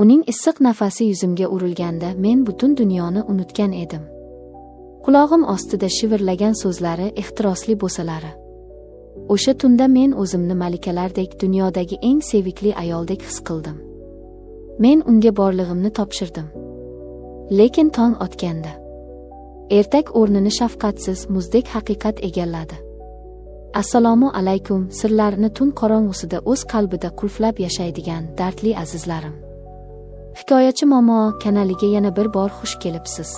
Uning issiq nafasi yuzimga urilganda men butun dunyoni unutgan edim. Qulog'im ostida shivirlagan so'zlari ehtirosli bo'salari. O'sha tunda men o'zimni malikalardek, dunyodagi eng sevikli ayoldek his qildim. Men unga borlig'imni topshirdim. Lekin tong otganda ertak o'rnini shafqatsiz, muzdek haqiqat egalladi. Assalomu alaykum, sirlarini tun qorong'usida o'z qalbida qulflab yashaydigan dardli azizlarim. Hikoyachi Momo kanaliga yana bir bor xush kelibsiz.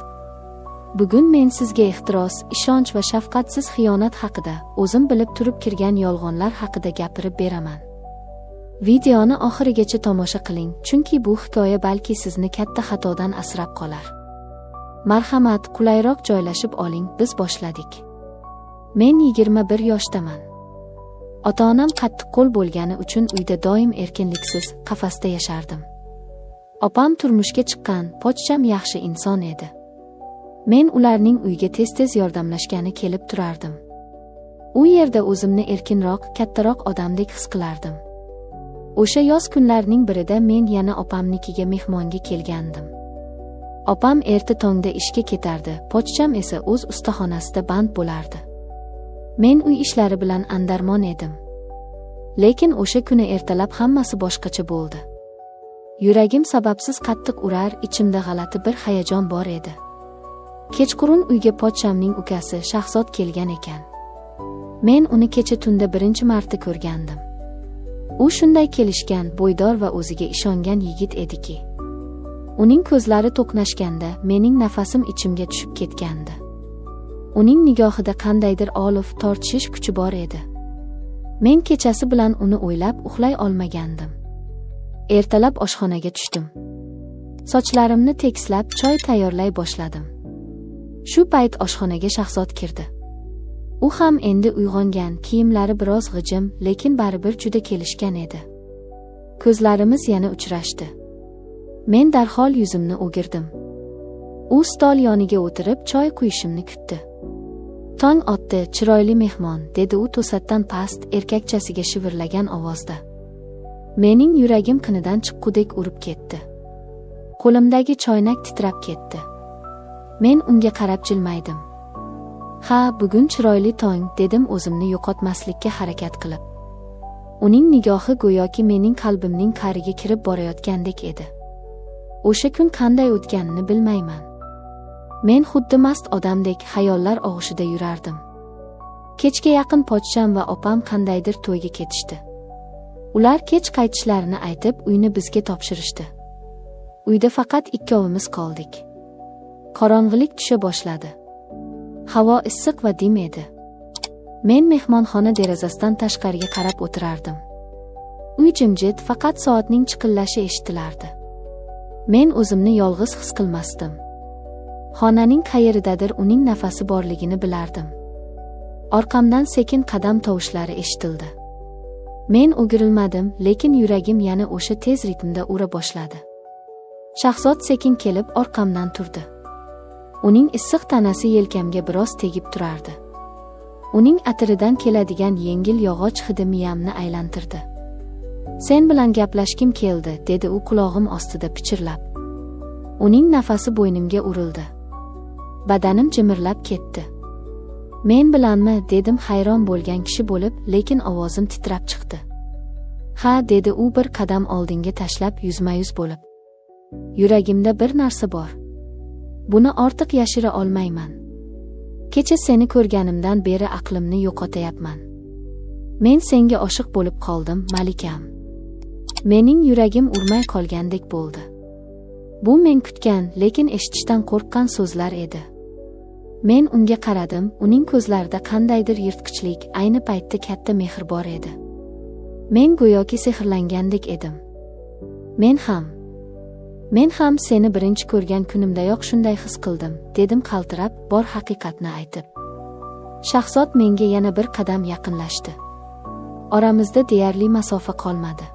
Bugun men sizga ehtiros, ishonch va shafqatsiz xiyonat haqida, o'zim bilib turib kirgan yolg'onlar haqida gapirib beraman. Videoni oxirigacha tomosha qiling, chunki bu hikoya balki sizni katta xatodan asrab qolar. Marhamat, qulayroq joylashib oling, biz boshladik. Men 21 yoshdaman. Ota-onam qattiqqo'l bo'lgani uchun uyda doim erkinliksiz, qafasda yashardim. Opam turmushga chiqqan, pochcham yaxshi inson edi. Men ularning uyga tez-tez yordamlashgani kelib turardim. U yerda o'zimni erkinroq, kattaroq odamdek his qilardim. O'sha yoz kunlarining birida men yana opamnikiga mehmonga kelgandim. Opam erta tongda ishga ketardi, pochcham esa o'z ustaxonasida band bo'lardi. Men uy ishlari bilan andarmon edim. Lekin o'sha kuni ertalab hammasi boshqacha bo'ldi. Yuragim sababsiz qattiq urar, ichimda g'alati bir hayajon bor edi. Kechqurun uyga pochchamning ukasi Shahzod kelgan ekan. Men uni kecha tunda birinchi marta ko'rgandim. U shunday kelishgan, bo'ydor va o'ziga ishongan yigit ediki, uning ko'zlari to'qnashganda mening nafasim ichimga tushib ketgandi. Uning nigohida qandaydir olif, tortishish kuchi bor edi. Men kechasi bilan uni o'ylab uxlay olmagandim. Ertalab oshxonaga tushdim. Sochlarimni tekislab choy tayyorlay boshladim. Shu payt oshxonaga Shahzod kirdi. U ham endi uyg'ongan, kiyimlari biroz g'ijim, lekin baribir juda kelishgan edi. Ko'zlarimiz yana uchrashdi. Men darhol yuzimni o'girdim. U stol yoniga o'tirib choy quyishimni kutdi. Tong otdi, chiroyli mehmon, dedi u to'satdan past, erkakchasiga shivirlagan ovozda. Mening yuragim qinidan chiqqudek urib ketdi. Qo'limdagi choynak titrab ketdi. Men unga qarab jilmaydim. Ha, bugun chiroyli tong, dedim o'zimni yo'qotmaslikka harakat qilib. Uning nigohi go'yoki mening qalbimning qa'riga kirib borayotgandek edi. O'sha kun qanday o'tganini bilmayman. Men xuddi mast odamdek xayollar og'ushida yurardim. Kechga yaqin pochcham va opam qandaydir to'yga ketishdi. Ular kech qaytishlarini aytib, uyni bizga topshirishdi. Uyda faqat ikkovimiz qoldik. Qorong'ilik tusha boshladi. Havo issiq va dim edi. Men mehmonxona derazasidan tashqariga qarab o'tirardim. Uy jimjit, faqat soatning chiqillashi eshitilardi. Men o'zimni yolg'iz his qilmasdim. Xonaning qayeridadir uning nafasi borligini bilardim. Orqamdan sekin qadam tovushlari eshitildi. Men o'girilmadim, lekin yuragim yana o'sha tez ritmda ura boshladi. Shahzod sekin kelib orqamdan turdi. Uning issiq tanasi yelkamga biroz tegib turardi. Uning atiridan keladigan yengil yog'och hidi miyamni aylantirdi. Sen bilan gaplashkim keldi, dedi u qulog'im ostida pichirlab. Uning nafasi bo'ynimga urildi. Badanim jimirlab ketdi. Men bilanmi, dedim hayron bo'lgan kishi bo'lib, lekin ovozim titrab chiqdi. Ha, dedi u bir qadam oldinga tashlab yuzma-yuz bo'lib. Yuragimda bir narsa bor. Buni ortiq yashira olmayman. Kecha seni ko'rganimdan beri aqlimni yo'qotayapman. Men senga oshiq bo'lib qoldim, malikam. Mening yuragim urmay qolgandek bo'ldi. Bu men kutgan, lekin eshitishdan qo'rqqan so'zlar edi. Men unga qaradim, uning ko'zlarida qandaydir yirtqichlik, ayni paytda katta mehr bor edi. Men go'yoki sehrlangandek edim. Men ham seni birinchi ko'rgan kunimdayoq shunday his qildim, dedim qaltirab, bor haqiqatni aytib. Shahzod menga yana bir qadam yaqinlashdi. Oramizda deyarli masofa qolmadi.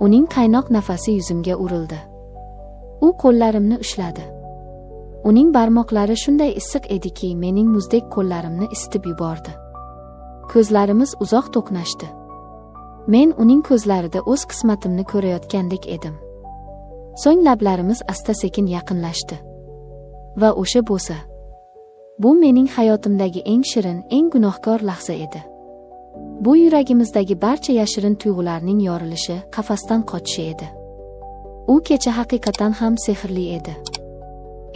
Uning qaynoq nafasi yuzimga urildi. U qo'llarimni ushladi. Uning barmoqlari shunday issiq ediki, mening muzdek qo'llarimni isitib yubordi. Ko'zlarimiz uzoq to'qnashdi. Men uning ko'zlarida o'z qismatimni ko'rayotgandek edim. So'ng lablarimiz asta-sekin yaqinlashdi. Va o'sha bo'sa. Bu mening hayotimdagi eng shirin, eng gunohkor lahza edi. Bu yuragimizdagi barcha yashirin tuyg'ularning yorilishi, qafasdan qochishi edi. U kecha haqiqatan ham sehrli edi.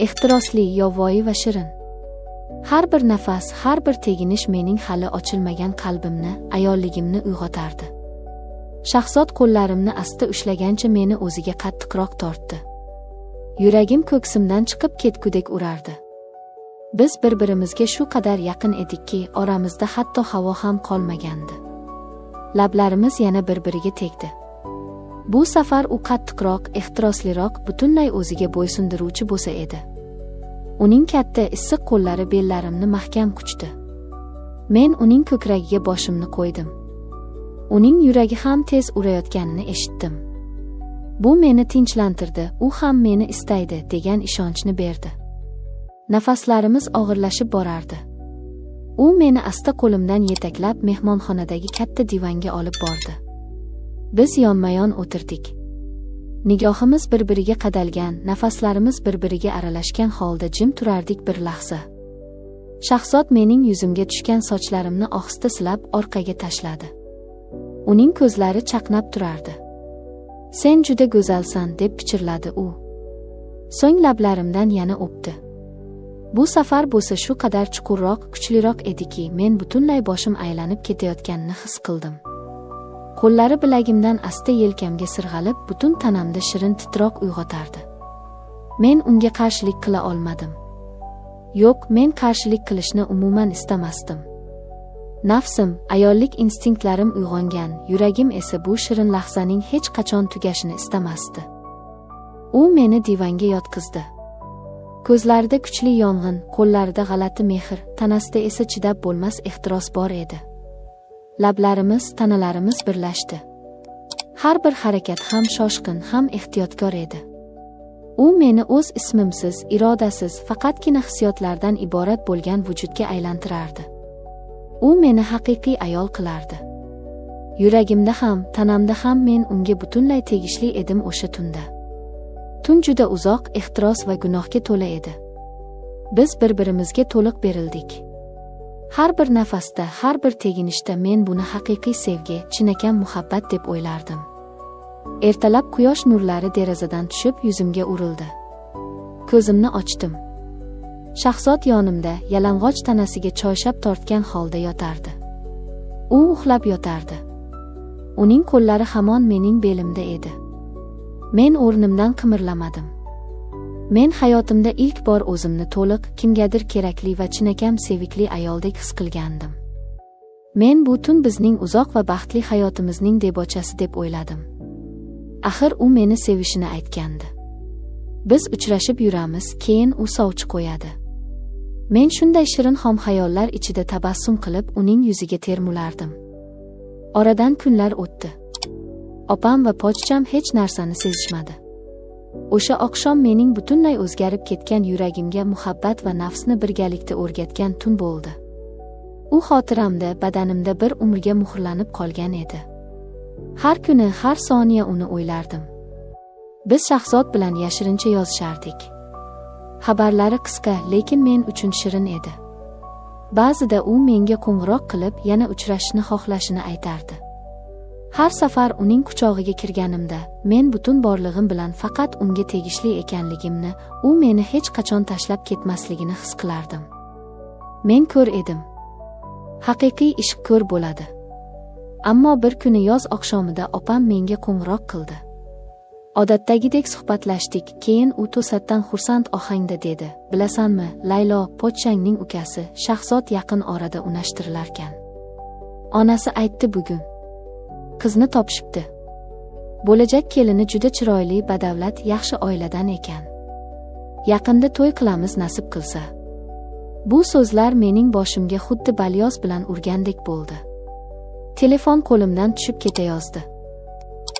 Ehtirosli, yovvoyi va shirin. Har bir nafas, har bir teginish mening hali ochilmagan qalbimni, ayolligimni uyg'otardi. Shahzod qo'llarimni asta ushlagancha meni o'ziga qattiqroq tortdi. Yuragim ko'ksimdan chiqib ketgudek urardi. Biz bir-birimizga shu qadar yaqin edikki, oramizda hatto havo ham qolmagandi. Lablarimiz yana bir-biriga tegdi. Bu safar u qattiqroq, ehtirosliroq, butunlay o'ziga bo'ysundiruvchi bo'lsa edi. Uning katta, issiq qo'llari bellarimni mahkam quchdi. Men uning ko'kragiga boshimni qo'ydim. Uning yuragi ham tez urayotganini eshitdim. Bu meni tinchlantirdi, u ham meni istaydi degan ishonchni berdi. Nafaslarimiz og'irlashib borardi. U meni asta qo'limdan yetaklab mehmonxonadagi katta divanga olib bordi. Biz yonma-yon o'tirdik. Nigohimiz bir-biriga qadalgan, nafaslarimiz bir-biriga aralashgan holda jim turardik bir lahza. Shahzod mening yuzimga tushgan sochlarimni ohista silab orqaga tashladi. Uning ko'zlari chaqnab turardi. "Sen juda go'zalsan", deb pichirladi u. So'ng lablarimdan yana o'pdi. Bu safar bo'lsa shu qadar chuqurroq, kuchliroq ediki, men butunlay boshim aylanib ketayotganini his qildim. Qo'llari bilagimdan asta yelkamga sirg'alib, butun tanamda shirin titroq uyg'otardi. Men unga qarshilik qila olmadim. Yo'q, men qarshilik qilishni umuman istamasdim. Nafsim, ayollik instinktlarim uyg'ongan, yuragim esa bu shirin lahzaning hech qachon tugashini istamasdi. U meni divanga yotqizdi. Ko'zlarida kuchli yong'in, qo'llarida g'alati mehr, tanasida esa chidab bo'lmas ehtiros bor edi. Lablarimiz, tanalarimiz birlashdi. Har bir harakat ham shoshqin, ham ehtiyotkor edi. U meni o'z ismimsiz, irodasiz, faqatgina hissiyotlardan iborat bo'lgan vujudga aylantirardi. U meni haqiqiy ayol qilardi. Yuragimda ham, tanamda ham men unga butunlay tegishli edim o'sha tunda. Tun juda uzoq, ehtiros va gunohga to'la edi. Biz bir-birimizga to'liq berildik. Har bir nafasda, har bir teginishda men buni haqiqiy sevgi, chinakam muhabbat deb o'ylardim. Ertalab quyosh nurlari derazadan tushib yuzimga urildi. Ko'zimni ochdim. Shahzod yonimda, yalang'och tanasiga choyshab tortgan holda yotardi. U uxlab yotardi. Uning qo'llari hamon mening belimda edi. Men o'rnimdan qimirlamadim. Men hayotimda ilk bor o'zimni to'liq, kimgadir kerakli va chinakam sevikli ayoldek his qilgandim. Men bu tun bizning uzoq va baxtli hayotimizning debochasi deb o'yladim. Axir u meni sevishini aytgandi. Biz uchrashib yuramiz, keyin u sovchi qo'yadi. Men shunday shirin xom xayollar ichida tabassum qilib uning yuziga termulardim. Oradan kunlar o'tdi. Opam va pochcham hech narsani sezishmadi. O'sha oqshom mening butunlay o'zgarib ketgan yuragimga muhabbat va nafsni birgalikda o'rgatgan tun bo'ldi. U xotiramda, badanimda bir umrga muhrlanib qolgan edi. Har kuni, har soniya uni o'ylardim. Biz Shahzod bilan yashirincha yozishardik. Xabarlari qisqa, lekin men uchun shirin edi. Ba'zida u menga qo'ng'iroq qilib, yana uchrashishni xohlashini aytardi. Har safar uning quchog'iga kirganimda, men butun borlig'im bilan faqat unga tegishli ekanligimni, u meni hech qachon tashlab ketmasligini his qilardim. Men ko'r edim. Haqiqiy ishq ko'r bo'ladi. Ammo bir kuni yoz oqshomida opam menga qo'ng'iroq qildi. Odatdagidek suhbatlashdik, keyin u to'satdan xursand ohangda dedi: "Bilasanmi, Laylo, pochchangning ukasi, Shahzod yaqin orada unashtirilarkan. Onasi aytdi bugun. Qizni topishibdi. Bo'lajak kelini juda chiroyli, badavlat, yaxshi oiladan ekan. Yaqinda to'y qilamiz nasib qilsa." Bu so'zlar mening boshimga xuddi balyoz bilan urgandek bo'ldi. Telefon qo'limdan tushib ketayozdi.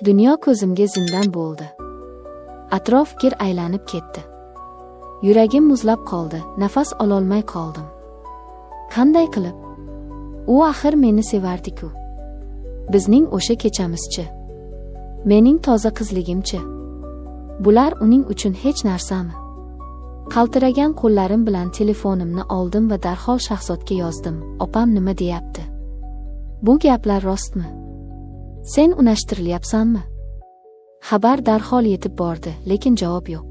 Dunyo ko'zimga zindon bo'ldi. Atrof gir aylanib ketdi. Yuragim muzlab qoldi, nafas ololmay qoldim. Qanday qilib? U axir meni sevardi-ku. Bizning o'sha kechamiz-chi? Mening toza qizligim-chi? Bular uning uchun hech narsami? Qaltiragan qo'llarim bilan telefonimni oldim va darhol Shahzodga yozdim. Opam nima deyapti? Bu gaplar rostmi? Sen unashtirilyapsanmi? Xabar darhol yetib bordi, lekin javob yo'q.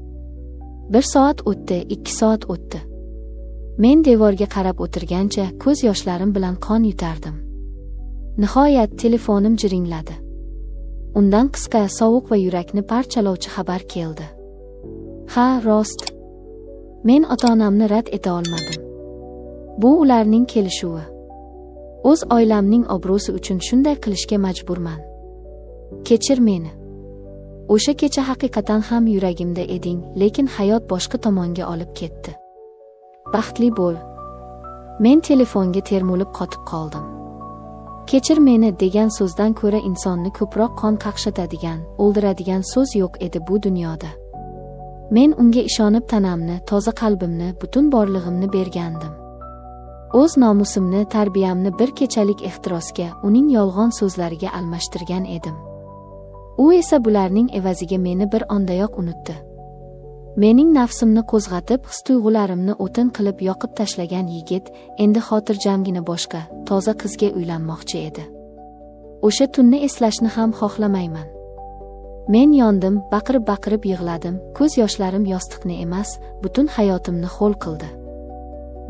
1 soat o'tdi, 2 soat o'tdi. Men devorga qarab o'tirgancha ko'z yoshlarim bilan qon yutardim. Nihoyat telefonim jiringladi. Undan qisqa, sovuq va yurakni parchalovchi xabar keldi. Ha, rost. Men ota-onamni rad eta olmadim. Bu ularning kelishuvi. O'z oilamning obro'si uchun shunday qilishga majburman. Kechir meni. O'sha kecha haqiqatan ham yuragimda eding, lekin hayot boshqa tomonga olib ketdi. Baxtli bo'l. Men telefonga termulib qotib qoldim. Kechir meni degan so'zdan ko'ra insonni ko'proq qon qaqshatadigan, o'ldiradigan so'z yo'q edi bu dunyoda. Men unga ishonib tanamni, toza qalbimni, butun borlig'imni bergandim. O'z nomusimni, tarbiyamni bir kechalik ehtirosga, uning yolg'on so'zlariga almashtirgan edim. U esa bularning evaziga meni bir ondayoq unutdi. Mening nafsimni qo'zg'atib, his-tuyg'ularimni o'tin qilib yoqib tashlagan yigit endi xotirjamgina boshqa, toza qizga uylanmoqchi edi. O'sha tunni eslashni ham xohlamayman. Men yondim, baqirib yig'ladim, ko'z yoshlarim yostiqni emas, butun hayotimni ho'l qildi.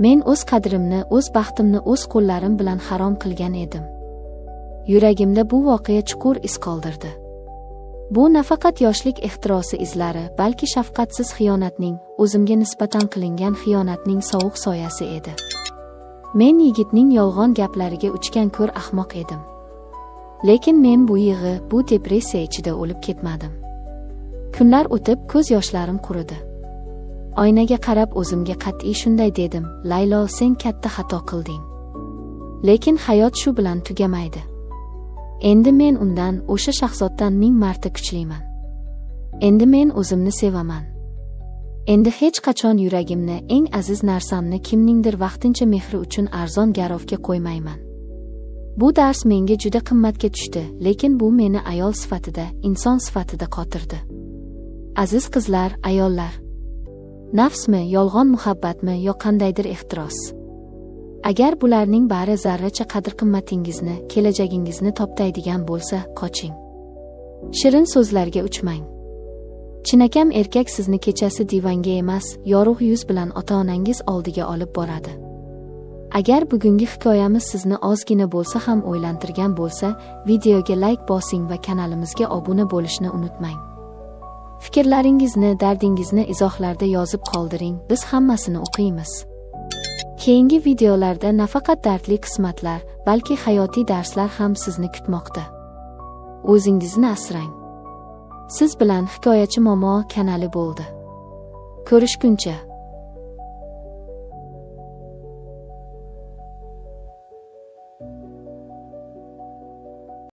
Men o'z qadrimni, o'z baxtimni o'z qo'llarim bilan harom qilgan edim. Yuragimda bu voqea chuqur iz qoldirdi. Bu nafaqat yoshlik ehtirosi izlari, balki shafqatsiz xiyonatning, o'zimga nisbatan qilingan xiyonatning sovuq soyasi edi. Men yigitning yolg'on gaplariga uchgan ko'r ahmoq edim. Lekin men bu yig'i, bu depressiya ichida o'lib ketmadim. Kunlar o'tib, ko'z yoshlarim quridi. Oynaga qarab o'zimga qat'iy shunday dedim: Laylo, sen katta xato qilding. Lekin hayot shu bilan tugamaydi. Endi men undan, o'sha Shahzoddan 1000 marta kuchliman. Endi men o'zimni sevaman. Endi hech qachon yuragimni, eng aziz narsamni kimningdir vaqtincha mehri uchun arzon garovga qo'ymayman. Bu dars menga juda qimmatga tushdi, lekin bu meni ayol sifatida, inson sifatida qotirdi. Aziz qizlar, ayollar. Nafsmi, yolg'on muhabbatmi, yo qandaydir ehtiros. Agar bularning bari zarracha qadr-qimmatingizni, kelajagingizni toptaydigan bo'lsa, qoching. Shirin so'zlarga uchmang. Chinakam erkak sizni kechasi divanga emas, yorug' yuz bilan ota-onangiz oldiga olib boradi. Agar bugungi hikoyamiz sizni ozgina bo'lsa ham o'ylantirgan bo'lsa, videoga like bosing va kanalimizga obuna bo'lishni unutmang. Fikrlaringizni, dardingizni izohlarda yozib qoldiring, biz hammasini o'qiymiz. Keyingi videolarda nafaqat dardli qismatlar, balki hayotiy darslar ham sizni kutmoqda. O'zingizni asrang. Siz bilan Hikoyachi Momo kanali bo'ldi. Ko'rishguncha.